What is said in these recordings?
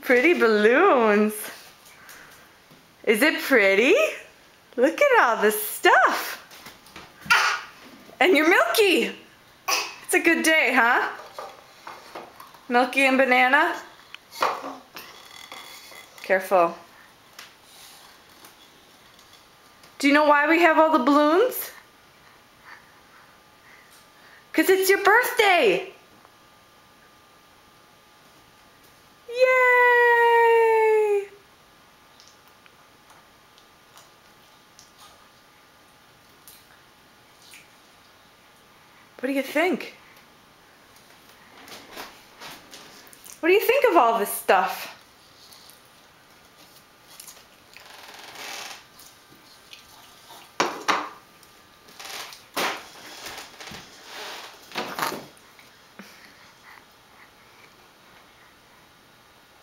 Pretty balloons. Is it pretty? Look at all this stuff. And you're Milky. It's a good day, huh? Milky and Banana? Careful. Do you know why we have all the balloons? Because it's your birthday. Yay! What do you think? What do you think of all this stuff?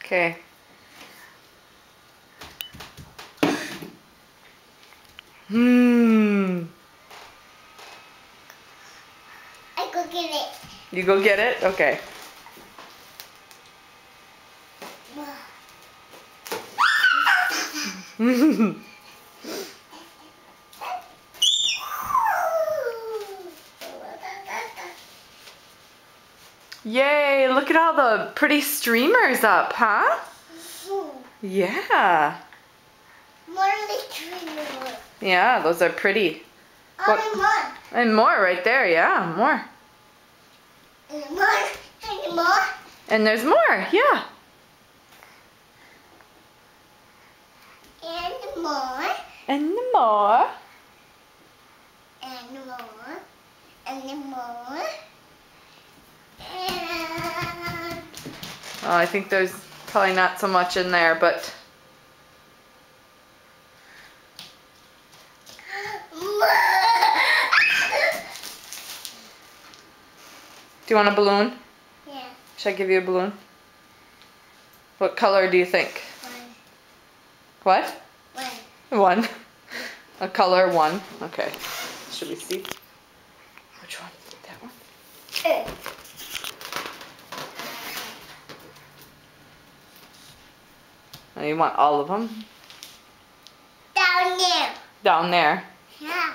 Okay. I go get it. You go get it? Okay. Yay, look at all the pretty streamers up, huh? Yeah. More like streamers. Yeah, those are pretty. And more. And more right there, yeah, more. And more. And more. And there's more, yeah. And more. And more. And more. And more. Oh, I think there's probably not so much in there, but do you want a balloon? Yeah. Should I give you a balloon? What color do you think? One. What? One. One. A color one. Okay. Should we see? Which one? That one? Oh, you want all of them? Down there. Down there. Yeah.